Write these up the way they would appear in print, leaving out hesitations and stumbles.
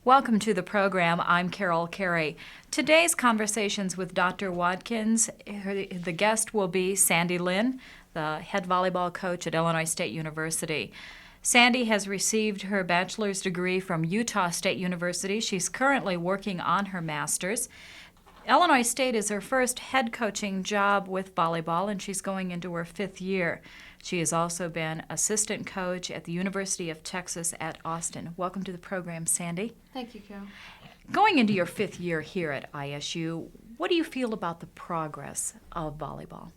Welcome to the program. I'm Carol Carey. Today's conversations with Dr. Watkins, the guest will be Sandy Lynn, the head volleyball coach at Illinois State University. Sandy has received her bachelor's degree from Utah State University. She's currently working on her master's. Illinois State is her first head coaching job with volleyball, and she's going into her 5th year. She has also been assistant coach at the University of Texas at Austin. Welcome to the program, Sandy. Thank you, Carol. Going into your 5th year here at ISU, what do you feel about the progress of volleyball?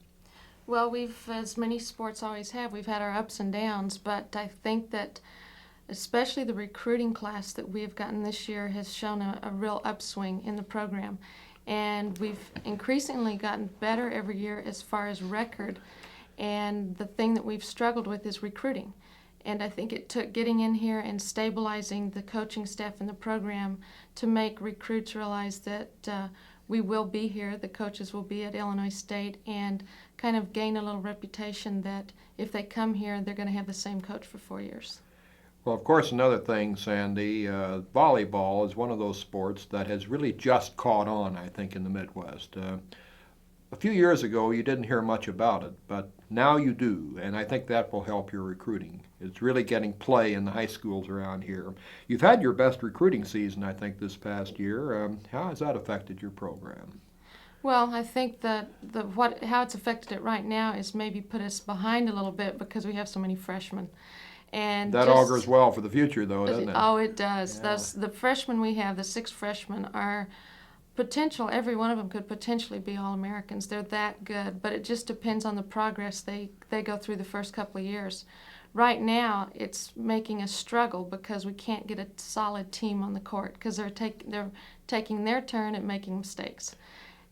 Well, we've, as many sports always have, we've had our ups and downs, but I think that especially the recruiting class that we have gotten this year has shown a real upswing in the program. And we've increasingly gotten better every year as far as record. And the thing that we've struggled with is recruiting. And I think it took getting in here and stabilizing the coaching staff in the program to make recruits realize that we will be here, the coaches will be at Illinois State, and kind of gain a little reputation that if they come here, they're going to have the same coach for 4 years. Well, of course, another thing, Sandy, volleyball is one of those sports that has really just caught on, I think, in the Midwest. A few years ago, you didn't hear much about it, but now you do, and I think that will help your recruiting. It's really getting play in the high schools around here. You've had your best recruiting season, I think, this past year. How has that affected your program? Well, I think that how it's affected it right now is maybe put us behind a little bit because we have so many freshmen. And that augurs well for the future, though, doesn't it? Oh, it does. Yeah. The freshmen we have, the 6 freshmen, are potential. Every one of them could potentially be All-Americans. They're that good, but it just depends on the progress they go through the first couple of years. Right now, it's making a struggle because we can't get a solid team on the court because they're taking their turn at making mistakes.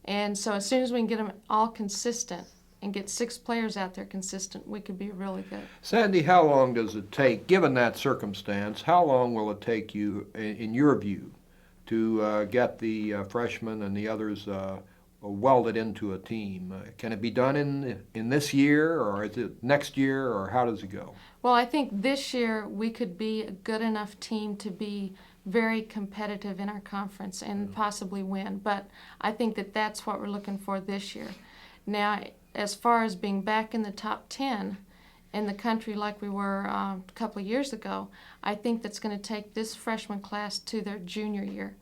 And so as soon as we can get them all consistent and get 6 players out there consistent, we could be really good. Sandy, how long does it take, given that circumstance, how long will it take you, in your view, to get the freshmen and the others welded into a team? Can it be done in this year, or is it next year, or how does it go? Well, I think this year we could be a good enough team to be very competitive in our conference and possibly win. But I think that that's what we're looking for this year. Now, as far as being back in the top 10 in the country like we were a couple of years ago, I think that's going to take this freshman class to their junior year.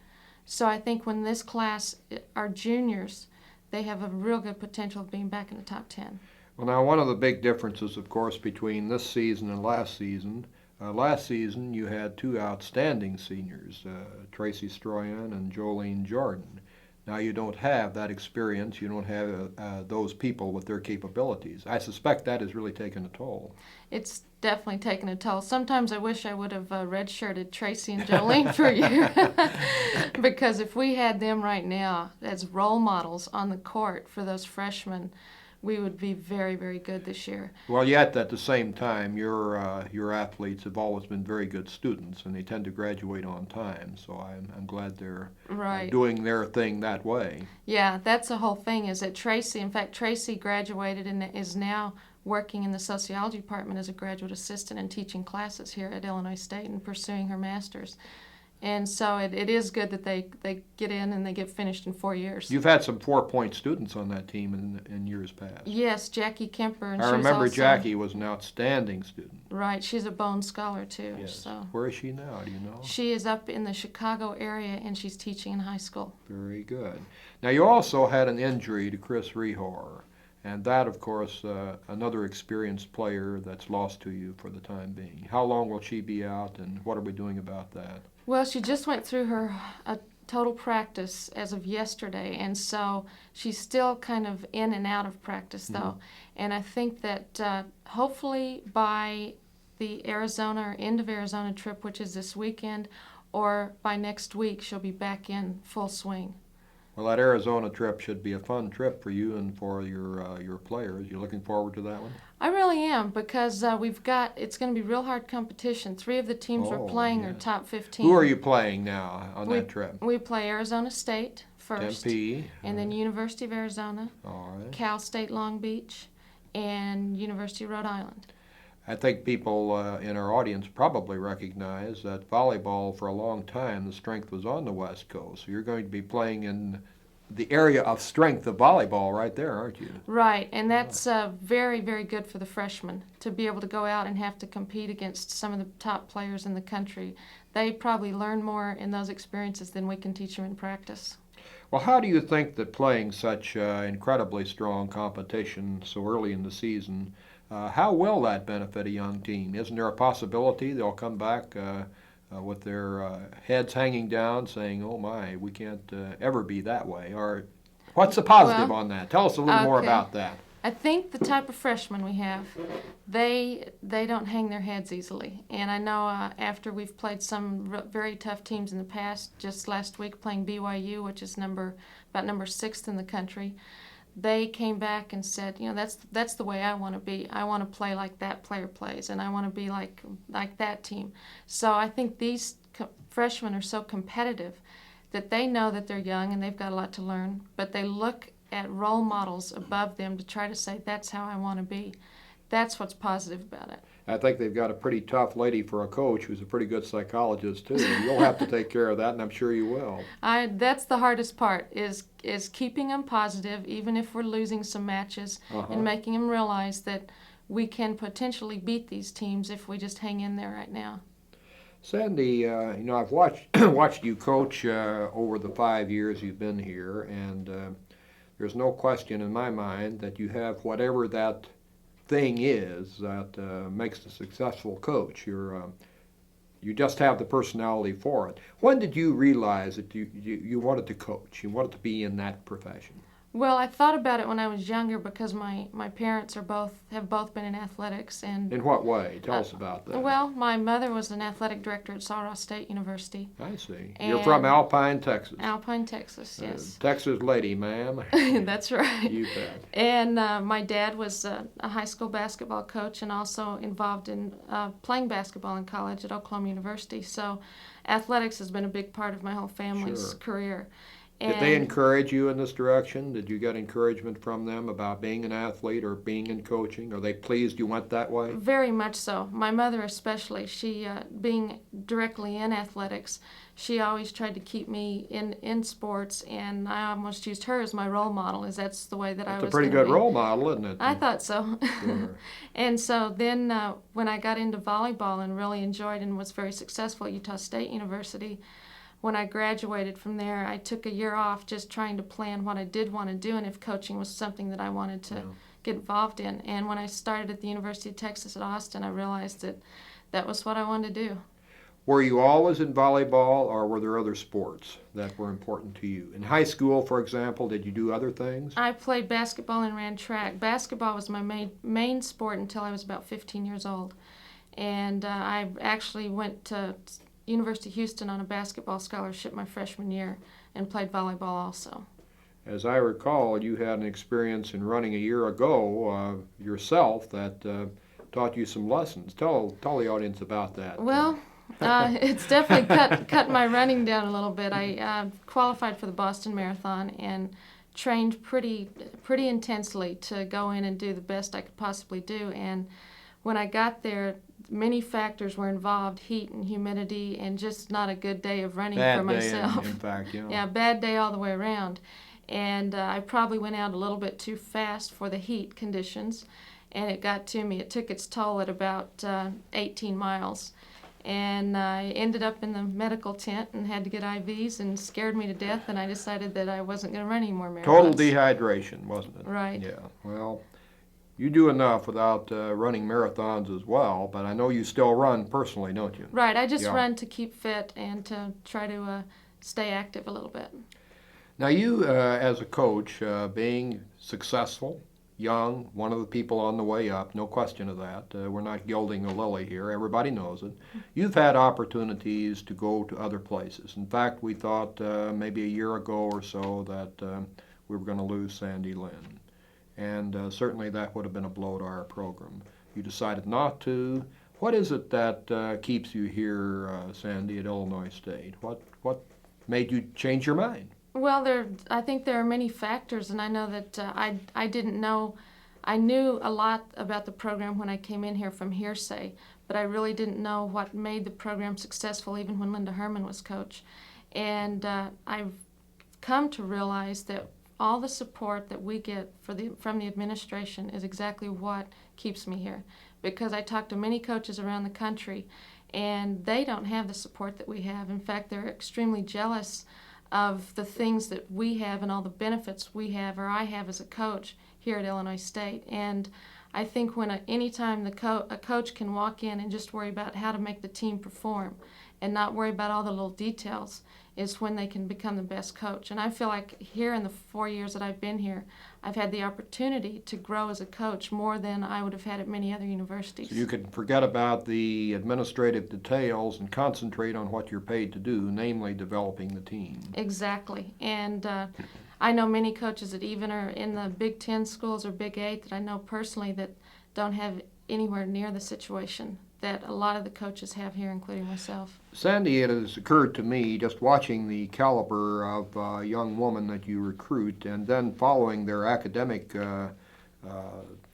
So I think when this class are juniors, they have a real good potential of being back in the top 10. Well, now, one of the big differences, of course, between this season and last season you had 2 outstanding seniors, Tracy Stroyan and Jolene Jordan. Now, you don't have that experience. You don't have those people with their capabilities. I suspect that has really taken a toll. It's definitely taken a toll. Sometimes I wish I would have redshirted Tracy and Jolene for a year because if we had them right now as role models on the court for those freshmen, we would be very, very good this year. Well, yet at the same time, your athletes have always been very good students, and they tend to graduate on time. So I'm glad they're doing their thing that way. Yeah, that's the whole thing. Is that Tracy? In fact, Tracy graduated and is now working in the sociology department as a graduate assistant and teaching classes here at Illinois State and pursuing her master's. And so it is good that they get in and they get finished in 4 years. You've had some 4-point students on that team in years past. Yes, Jackie Kemper. And I remember Jackie was an outstanding student. Right, she's a Bone Scholar too. Yes. So. Where is she now? Do you know? She is up in the Chicago area and she's teaching in high school. Very good. Now, you also had an injury to Chris Rehor. And that, of course, another experienced player that's lost to you for the time being. How long will she be out, and what are we doing about that? Well, she just went through her total practice as of yesterday, and so she's still kind of in and out of practice, though. Mm-hmm. And I think that hopefully by the Arizona or end of Arizona trip, which is this weekend, or by next week, she'll be back in full swing. Well, that Arizona trip should be a fun trip for you and for your players. You looking forward to that one? I really am, because it's going to be real hard competition. 3 of the teams we're playing are top 15. Who are you playing now on that trip? We play Arizona State first. Tempe. And then University of Arizona, all right. Cal State Long Beach, and University of Rhode Island. I think people in our audience probably recognize that volleyball, for a long time, the strength was on the West Coast. So you're going to be playing in the area of strength of volleyball right there, aren't you? Right, and that's very, very good for the freshmen to be able to go out and have to compete against some of the top players in the country. They probably learn more in those experiences than we can teach them in practice. Well, how do you think that playing such incredibly strong competition so early in the season, how will that benefit a young team? Isn't there a possibility they'll come back with their heads hanging down saying, oh my, we can't ever be that way? Or what's the positive on that? Tell us a little more about that. I think the type of freshmen we have, they don't hang their heads easily. And I know after we've played some very tough teams in the past, just last week playing BYU, which is about number 6th in the country, they came back and said, you know, that's the way I want to be. I want to play like that player plays, and I want to be like that team. So I think these freshmen are so competitive that they know that they're young and they've got a lot to learn, but they look at role models above them to try to say, that's how I want to be. That's what's positive about it. I think they've got a pretty tough lady for a coach who's a pretty good psychologist, too. You'll have to take care of that, and I'm sure you will. That's the hardest part, is keeping them positive, even if we're losing some matches, and making them realize that we can potentially beat these teams if we just hang in there right now. Sandy, I've watched you coach over the 5 years you've been here, and there's no question in my mind that you have whatever that thing is that makes a successful coach. You just have the personality for it. When did you realize that you wanted to coach? You wanted to be in that profession? Well, I thought about it when I was younger because my parents have both been in athletics. And in what way? Tell us about that. Well, my mother was an athletic director at Sullivan State University. I see. You're from Alpine, Texas. Alpine, Texas, yes. Texas lady, ma'am. That's right. You bet. And my dad was a high school basketball coach and also involved in playing basketball in college at Oklahoma University. So athletics has been a big part of my whole family's career. Did they encourage you in this direction? Did you get encouragement from them about being an athlete or being in coaching? Are they pleased you went that way? Very much so. My mother especially. She, being directly in athletics, she always tried to keep me in sports, and I almost used her as my role model, as that's the way that I was It's a pretty good role model, isn't it? I thought so. Sure. And so then when I got into volleyball and really enjoyed and was very successful at Utah State University, when I graduated from there, I took a year off just trying to plan what I did want to do and if coaching was something that I wanted to get involved in. And when I started at the University of Texas at Austin, I realized that that was what I wanted to do. Were you always in volleyball, or were there other sports that were important to you? In high school, for example, did you do other things? I played basketball and ran track. Basketball was my main sport until I was about 15 years old. And I actually went to University of Houston on a basketball scholarship my freshman year and played volleyball also. As I recall, you had an experience in running a year ago yourself that taught you some lessons. Tell the audience about that. Well, it's definitely cut my running down a little bit. I qualified for the Boston Marathon and trained pretty intensely to go in and do the best I could possibly do. And when I got there, many factors were involved: heat and humidity, and just not a good day of running for myself. Bad day, in fact, yeah. Yeah, bad day all the way around. And I probably went out a little bit too fast for the heat conditions, and it got to me. It took its toll at about 18 miles. And I ended up in the medical tent and had to get IVs, and scared me to death, and I decided that I wasn't going to run any more marathons. Total dehydration, wasn't it? Right. Yeah, well, you do enough without running marathons as well, but I know you still run personally, don't you? Right, I just run to keep fit and to try to stay active a little bit. Now you, as a coach, being successful, young, one of the people on the way up, no question of that. We're not gilding a lily here. Everybody knows it. You've had opportunities to go to other places. In fact, we thought maybe a year ago or so that we were going to lose Sandy Lynn. And certainly that would have been a blow to our program. You decided not to. What is it that keeps you here, Sandy, at Illinois State? What made you change your mind? Well, I think there are many factors, and I know that I didn't know I knew a lot about the program when I came in here from hearsay, but I really didn't know what made the program successful even when Linda Herman was coach. And I've come to realize that all the support that we get from the administration is exactly what keeps me here. Because I talk to many coaches around the country, and they don't have the support that we have. In fact, they're extremely jealous of the things that we have and all the benefits we have, or I have as a coach here at Illinois State. And I think when anytime a coach can walk in and just worry about how to make the team perform and not worry about all the little details, is when they can become the best coach. And I feel like here in the 4 years that I've been here, I've had the opportunity to grow as a coach more than I would have had at many other universities. So you can forget about the administrative details and concentrate on what you're paid to do, namely developing the team. Exactly. And I know many coaches that even are in the Big Ten schools or Big Eight that I know personally that don't have anywhere near the situation that a lot of the coaches have here, including myself. Sandy, it has occurred to me, just watching the caliber of young woman that you recruit and then following their academic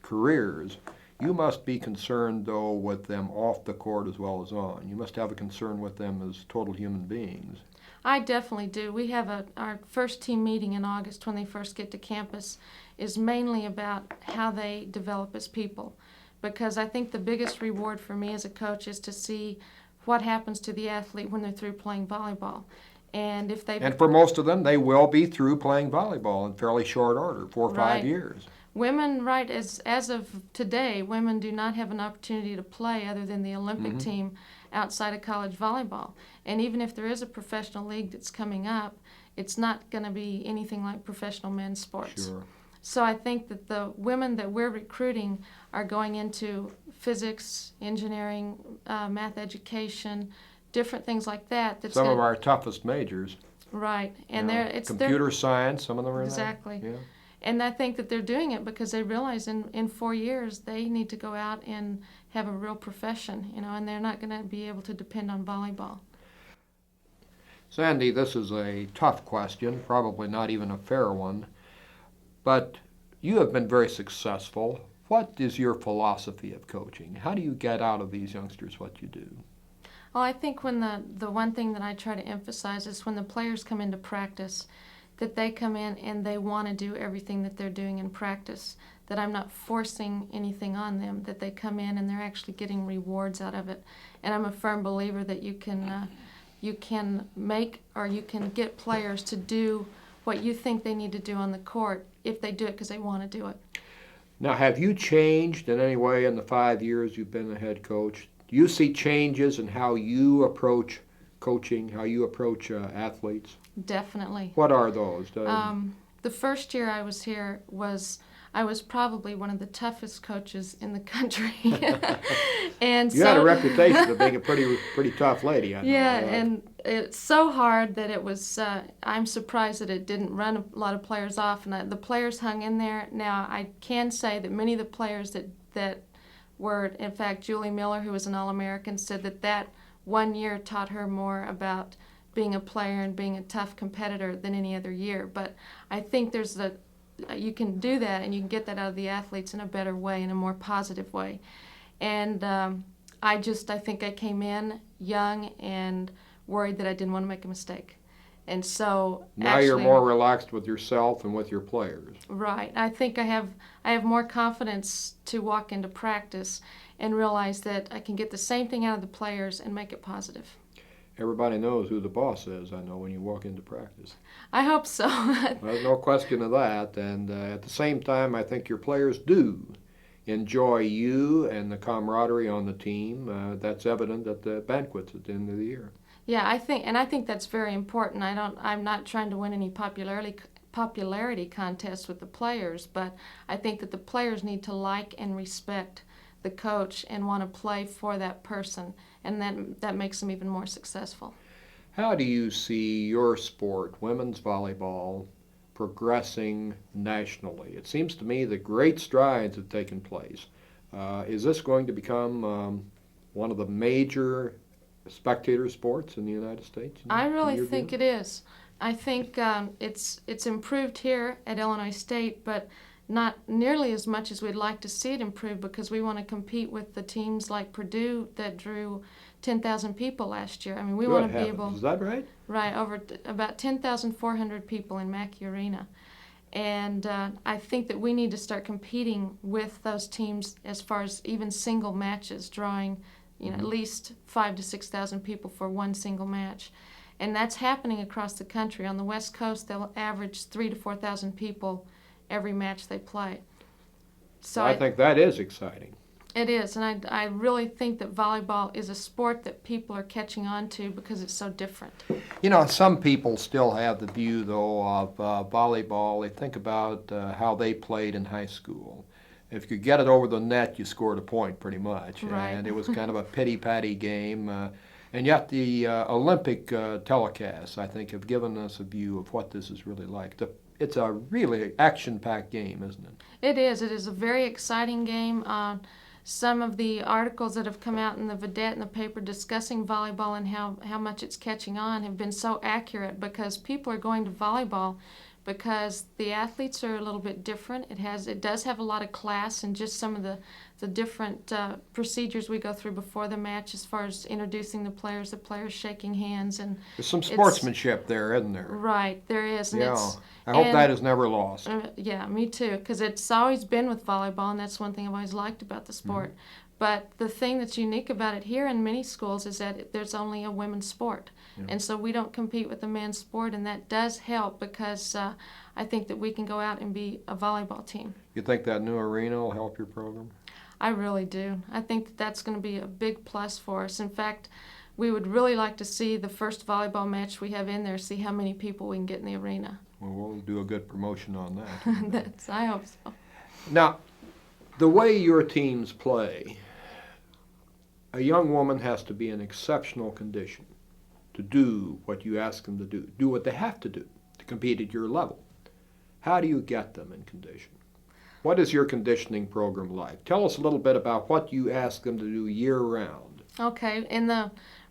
careers, you must be concerned, though, with them off the court as well as on. You must have a concern with them as total human beings. I definitely do. We have our first team meeting in August when they first get to campus is mainly about how they develop as people. Because I think the biggest reward for me as a coach is to see what happens to the athlete when they're through playing volleyball. And for most of them, they will be through playing volleyball in fairly short order, 4 or 5 years. Women, right, as of today, women do not have an opportunity to play other than the Olympic team outside of college volleyball. And even if there is a professional league that's coming up, it's not going to be anything like professional men's sports. Sure. So I think that the women that we're recruiting are going into physics, engineering, math education, different things like that. Some of our toughest majors. Right. And computer science, some of them are in exactly. that. Yeah. And I think that they're doing it because they realize in 4 years they need to go out and have a real profession, and they're not going to be able to depend on volleyball. Sandy, this is a tough question, probably not even a fair one. But you have been very successful. What is your philosophy of coaching? How do you get out of these youngsters what you do? Well, I think when the one thing that I try to emphasize is when the players come into practice, that they come in and they want to do everything that they're doing in practice, that I'm not forcing anything on them, that they come in and they're actually getting rewards out of it. And I'm a firm believer that you can make or you can get players to do what you think they need to do on the court if they do it because they want to do it. Now, have you changed in any way in the 5 years you've been the head coach? Do you see changes in how you approach coaching, how you approach athletes? Definitely. What are those? The first year I was here I was probably one of the toughest coaches in the country. And you had a reputation of being a pretty tough lady, I know. Yeah, and it's so hard that it was, I'm surprised that it didn't run a lot of players off, and the players hung in there. Now, I can say that many of the players that were, in fact, Julie Miller, who was an All-American, said that 1 year taught her more about being a player and being a tough competitor than any other year. But I think you can do that and you can get that out of the athletes in a better way, in a more positive way. And I think I came in young and worried that I didn't want to make a mistake. And so now you're more relaxed with yourself and with your players. Right. I think I have more confidence to walk into practice and realize that I can get the same thing out of the players and make it positive. Everybody knows who the boss is, I know, when you walk into practice. I hope so. There's no question of that. And at the same time, I think your players do enjoy you and the camaraderie on the team. That's evident at the banquets at the end of the year. Yeah, I think that's very important. I'm not trying to win any popularity contests with the players, but I think that the players need to like and respect the coach and want to play for that person, and that makes them even more successful. How do you see your sport, women's volleyball, progressing nationally? It seems to me that great strides have taken place. Is this going to become one of the major spectator sports in the United States? I really think it is. I think it's improved here at Illinois State, but not nearly as much as we'd like to see it improve, because we want to compete with the teams like Purdue that drew 10,000 people last year. I mean, we want to be able... Is that right? Right, about 10,400 people in Mackey Arena. And I think that we need to start competing with those teams as far as even single matches, drawing at least 5,000 to 6,000 people for one single match. And that's happening across the country. On the West Coast, they'll average 3,000 to 4,000 people every match they play. So I think that is exciting. It is, and I really think that volleyball is a sport that people are catching on to because it's so different. Some people still have the view, though, of volleyball. They think about how they played in high school. If you get it over the net, you scored a point pretty much. Right. And it was kind of a pity-patty game. And yet the Olympic telecasts, I think, have given us a view of what this is really like. It's a really action-packed game, isn't it? It is. It is a very exciting game. Some of the articles that have come out in the Vedette and the paper discussing volleyball and how much it's catching on have been so accurate, because people are going to volleyball because the athletes are a little bit different. It does have a lot of class, and just some of the different procedures we go through before the match, as far as introducing the players shaking hands, and there's some sportsmanship there, isn't there? Right, there is. And yeah, I hope that is never lost. Yeah, me too, because it's always been with volleyball, and that's one thing I've always liked about the sport. Mm-hmm. But the thing that's unique about it here in many schools is that there's only a women's sport. Yeah. And so we don't compete with the men's sport, and that does help, because I think that we can go out and be a volleyball team. You think that new arena will help your program? I really do. I think that that's going to be a big plus for us. In fact, we would really like to see the first volleyball match we have in there, see how many people we can get in the arena. Well, we'll do a good promotion on that. I hope so. Now, the way your teams play, a young woman has to be in exceptional condition to do what you ask them to do what they have to do to compete at your level. How do you get them in condition? What is your conditioning program like? Tell us a little bit about what you ask them to do year-round. Okay,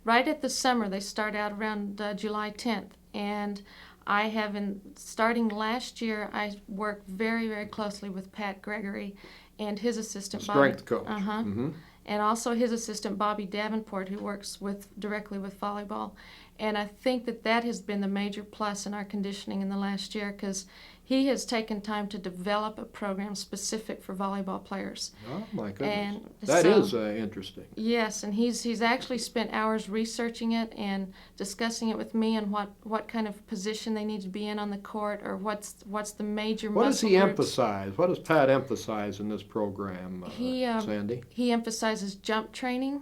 right at the summer, they start out around July 10th, and I have starting last year, I worked very, very closely with Pat Gregory and his assistant strength coach. Mm-hmm. And also his assistant Bobby Davenport, who works directly with volleyball. And I think that has been the major plus in our conditioning in the last year, because he has taken time to develop a program specific for volleyball players. Oh, my goodness. And that is interesting. Yes, and he's actually spent hours researching it and discussing it with me, and what kind of position they need to be in on the court, or what's the major muscle What does he groups. emphasize? What does Pat emphasize in this program, Sandy? He emphasizes jump training.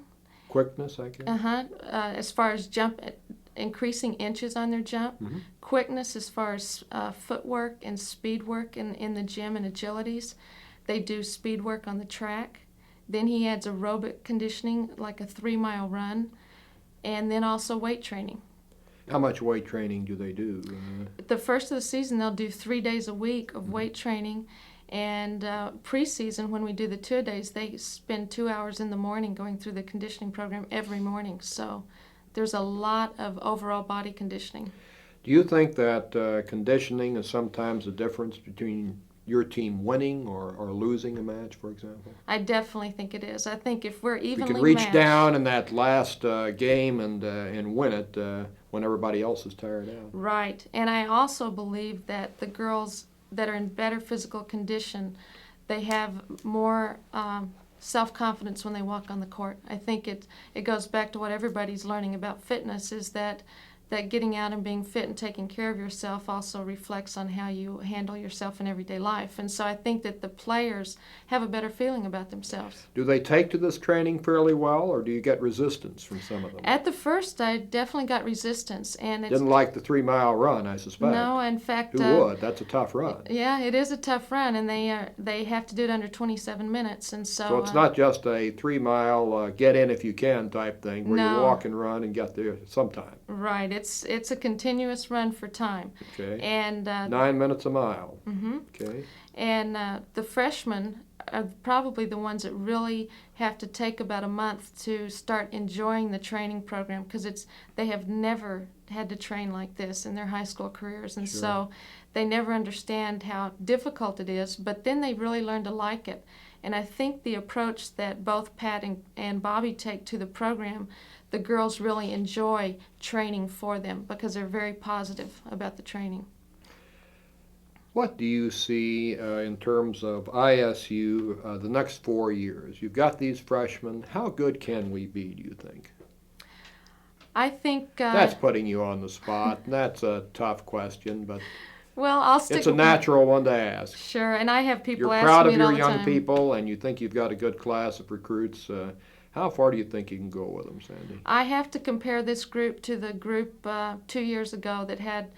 Quickness, I guess? As far as increasing inches on their jump. Mm-hmm. Quickness as far as footwork and speed work in the gym and agilities. They do speed work on the track. Then he adds aerobic conditioning, like a 3-mile run, and then also weight training. How much weight training do they do? The first of the season, they'll do 3 days a week of weight training. And preseason, when we do the 2 days, they spend 2 hours in the morning going through the conditioning program every morning. So there's a lot of overall body conditioning. Do you think that conditioning is sometimes the difference between your team winning or losing a match, for example? I definitely think it is. I think if we're evenly matched... You can reach down in that last game and win it when everybody else is tired out. Right. And I also believe that the girls that are in better physical condition, they have more self-confidence when they walk on the court. I think it goes back to what everybody's learning about fitness, is that getting out and being fit and taking care of yourself also reflects on how you handle yourself in everyday life. And so I think that the players have a better feeling about themselves. Do they take to this training fairly well, or do you get resistance from some of them? At the first, I definitely got resistance. And didn't like the 3-mile run, I suspect. No, in fact... Who would? That's a tough run. Yeah, it is a tough run, and they have to do it under 27 minutes. And so it's not just a 3-mile get in if you can type thing, where no. you walk and run and get there sometime. Right. It's a continuous run for time. Okay. And 9 minutes a mile. Mm-hmm. Okay. And the freshmen are probably the ones that really have to take about a month to start enjoying the training program, because they have never had to train like this in their high school careers, and Sure. so they never understand how difficult it is, but then they really learn to like it. And I think the approach that both Pat and Bobby take to the program, the girls really enjoy training for them because they're very positive about the training. What do you see in terms of ISU the next 4 years? You've got these freshmen. How good can we be, do you think? I think That's putting you on the spot, and that's a tough question, but well, I'll stick it's a with natural one to ask. Sure, and I have people You're ask proud me of it all your the young time. people, and you think you've got a good class of recruits. How far do you think you can go with them, Sandy? I have to compare this group to the group 2 years ago that had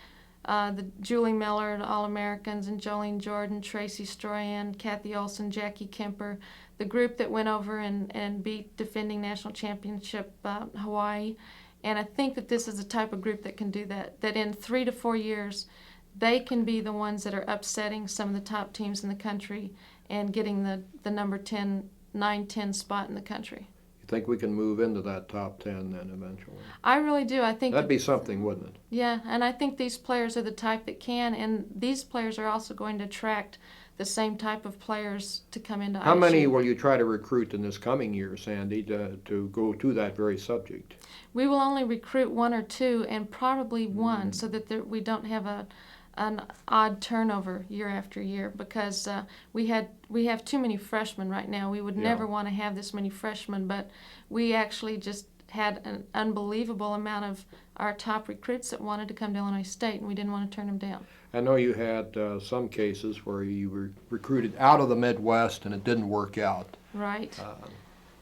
the Julie Miller, the All-Americans, and Jolene Jordan, Tracy Stroyan, Kathy Olson, Jackie Kemper, the group that went over and beat defending national championship Hawaii. And I think that this is the type of group that can do that in 3 to 4 years, they can be the ones that are upsetting some of the top teams in the country and getting the number 10, 9-10 spot in the country. You think we can move into that top 10 then eventually? I really do. I think That'd be something, wouldn't it? Yeah, and I think these players are the type that can, and these players are also going to attract the same type of players to come into How ISU. many will you try to recruit in this coming year, Sandy, to go to that very subject? We will only recruit 1 or 2, and probably 1, so that we don't have an odd turnover year after year, because we have too many freshmen right now. We would Yeah. never want to have this many freshmen, but we actually just had an unbelievable amount of our top recruits that wanted to come to Illinois State, and we didn't want to turn them down. I know you had some cases where you were recruited out of the Midwest and it didn't work out. Right. Uh,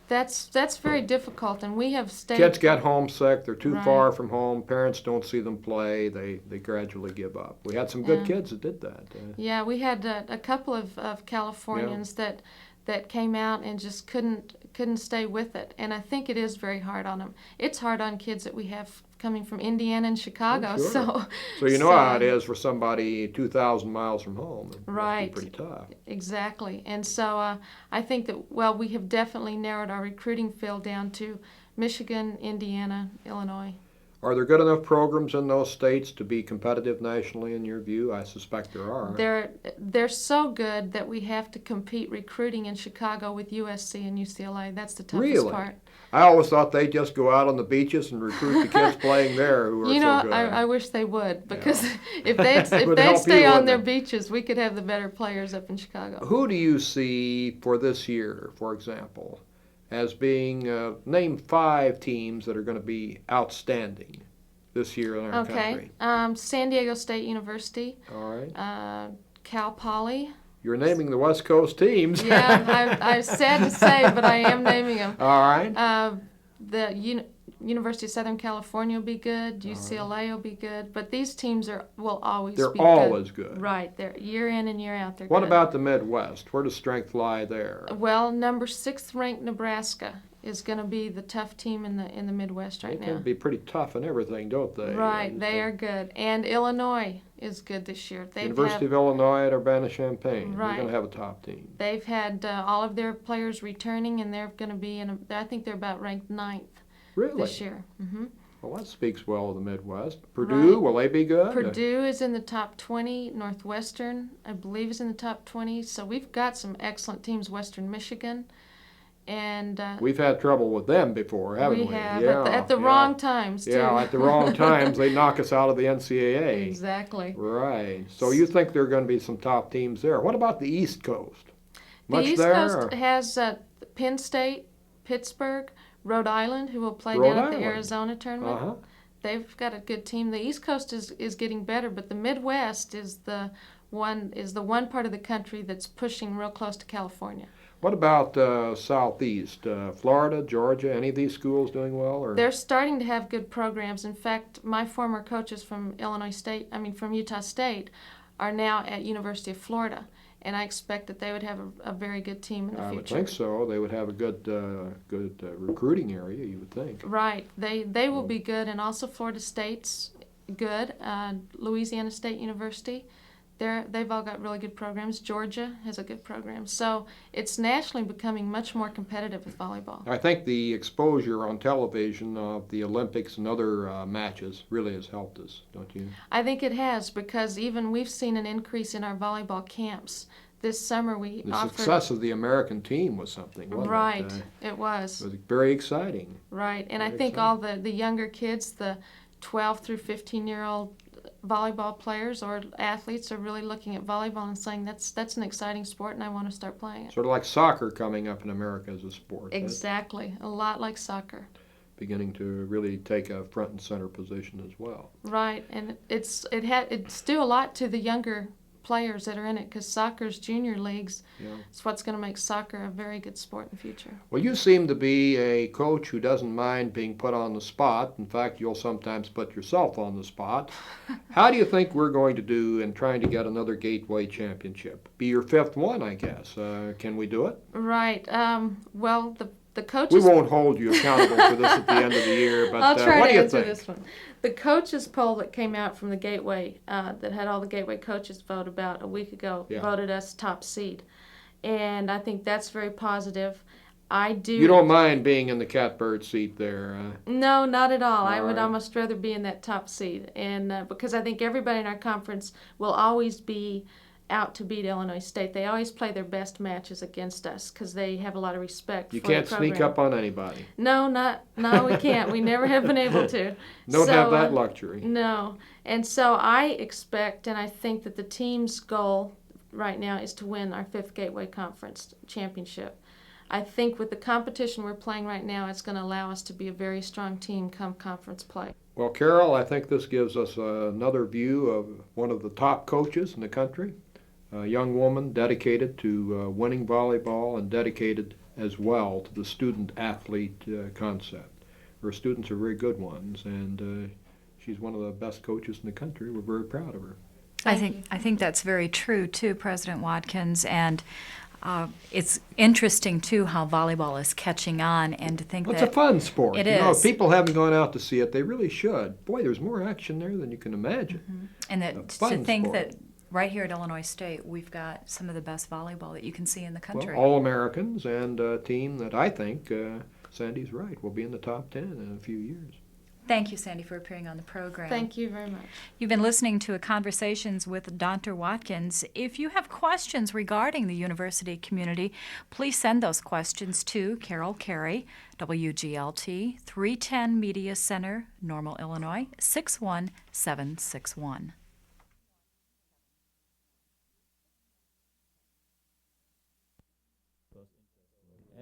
That's very difficult, and we have stayed. Kids get homesick, they're too Right. far from home, parents don't see them play, they gradually give up. We had some good Yeah. kids that did that. Yeah, we had a couple of Californians that came out and just couldn't stay with it, and I think it is very hard on them. It's hard on kids that we have coming from Indiana and Chicago. Oh, sure. So So you know how it is for somebody 2,000 miles from home. It Right. must be pretty tough. Exactly, and so I think that we have definitely narrowed our recruiting field down to Michigan, Indiana, Illinois. Are there good enough programs in those states to be competitive nationally in your view? I suspect there are. They're so good that we have to compete recruiting in Chicago with USC and UCLA. That's the toughest Really? part. I always thought they just go out on the beaches and recruit the kids playing there who are You know, so good. I wish they would, because if It would they'd help stay you, on wouldn't their it? beaches, we could have the better players up in Chicago. Who do you see for this year, for example, as being, name 5 teams that are going to be outstanding this year in our Okay, country? San Diego State University, All right. Cal Poly. You're naming the West Coast teams. Yeah, I'm sad to say, but I am naming them. All right. The University of Southern California will be good. UCLA will be good. But these teams will always They're be always good. good. Right. They're year in and year out. They're What good. about the Midwest? Where does strength lie there? Well, number 6th ranked Nebraska is going to be the tough team in the Midwest right They now. can be pretty tough in everything, don't they? Right. They are good. And Illinois is good this year. University of Illinois at Urbana-Champaign. Right. They're going to have a top team. They've had all of their players returning, and they're going to be I think they're about ranked 9th Really? this year. Mm-hmm. Well, that speaks well of the Midwest. Purdue, Right. will they be good? Purdue is in the top 20. Northwestern, I believe, is in the top 20. So we've got some excellent teams. Western Michigan, and We've had trouble with them before, haven't we? we have Yeah, at the yeah. wrong times too. Yeah, at the wrong times, they knock us out of the NCAA. Exactly. Right. So you think there are going to be some top teams there. What about the East Coast? Much The East there? Coast or- has Penn State, Pittsburgh, Rhode Island, who will play Rhode down at the Island. Arizona tournament. Uh-huh. They've got a good team. The East Coast is getting better, but the Midwest is the one part of the country that's pushing real close to California. What about Southeast? Florida, Georgia, any of these schools doing well? Or? They're starting to have good programs. In fact, my former coaches from from Utah State, are now at University of Florida, and I expect that they would have a very good team in the I future. would think so. They would have a good recruiting area, you would think. Right. They will be good, and also Florida State's good. Louisiana State University, They've all got really good programs. Georgia has a good program. So it's nationally becoming much more competitive with volleyball. I think the exposure on television of the Olympics and other matches really has helped us, don't you? I think it has, because even we've seen an increase in our volleyball camps. This summer we The offered... success of the American team was something, wasn't Right, it? it was. It was very exciting. Right, and I Very think exciting. all the younger kids, the 12 through 15-year-old volleyball players or athletes are really looking at volleyball and saying that's an exciting sport and I want to start playing it. Sort of like soccer coming up in America as a sport. That's Exactly, a lot like soccer. beginning to really take a front and center position as well. Right, and it's due a lot to the younger players that are in it, because soccer's junior leagues. Yeah. It's what's going to make soccer a very good sport in the future. Well, you seem to be a coach who doesn't mind being put on the spot. In fact, you'll sometimes put yourself on the spot. How do you think we're going to do in trying to get another Gateway championship? Be your fifth one, I guess. Can we do it? Right. Well, the We coaches. won't hold you accountable for this at the end of the year, but I'll try what to do you answer think? this one. The coaches poll that came out from the Gateway, that had all the Gateway coaches vote about a week ago, Yeah. voted us top seed, and I think that's very positive. I do. You don't mind being in the catbird seat there. No, not at all. I would right. almost rather be in that top seed, and because I think everybody in our conference will always be out to beat Illinois State. They always play their best matches against us because they have a lot of respect You for the can't sneak program. up on anybody. No, we can't. We never have been able to. Don't So, have that luxury. No. And so I expect, and I think that the team's goal right now is to win our fifth Gateway Conference championship. I think with the competition we're playing right now, it's going to allow us to be a very strong team come conference play. Well, Carol, I think this gives us another view of one of the top coaches in the country, a young woman dedicated to winning volleyball and dedicated as well to the student-athlete concept. Her students are very good ones, and she's one of the best coaches in the country. We're very proud of her. I think that's very true too, President Watkins, and it's interesting too how volleyball is catching on, and to think Well, that it's a fun sport. It You know, is. if people haven't gone out to see it, they really should. Boy, there's more action there than you can imagine. and a that to fun think sport. that right here at Illinois State we've got some of the best volleyball that you can see in the country. Well, All-Americans and a team that I think, Sandy's right, will be in the top 10 in a few years. Thank you, Sandy, for appearing on the program. Thank you very much. You've been listening to Conversations with Dr. Watkins. If you have questions regarding the university community, please send those questions to Carol Carey, WGLT, 310 Media Center, Normal, Illinois, 61761.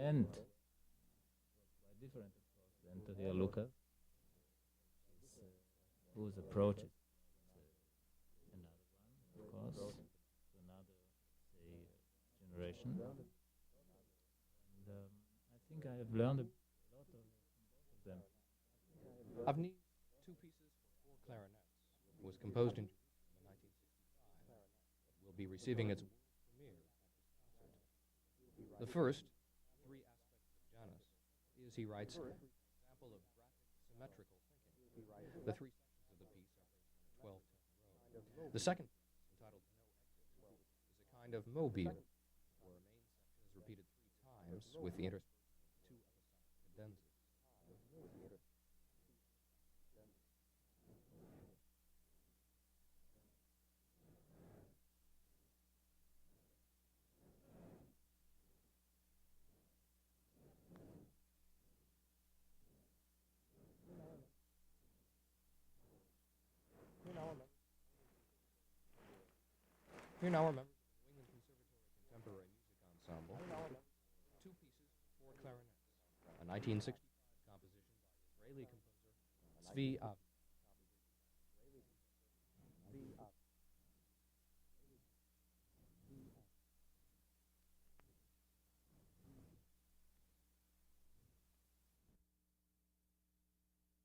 And different than to the looker whose approach is another one, of course, another generation. And I think I have learned a lot of them. I've needed two pieces for four clarinets. It was composed in 1965. It will be receiving its premiere at this concert. The first, three aspects of Janus, is, he writes, an example of graphic symmetrical thinking. The three sections of the piece are based on a 12-tone row. The second piece, entitled No Exit, is a kind of mobile, where a main section is repeated 3 times with the interspersed of 2 episodic cadenzas. Here now are members of the New England Conservatory Contemporary Music Ensemble. Two pieces for 4 clarinets. A 1965 composition by Israeli composer Tzvi Avdi.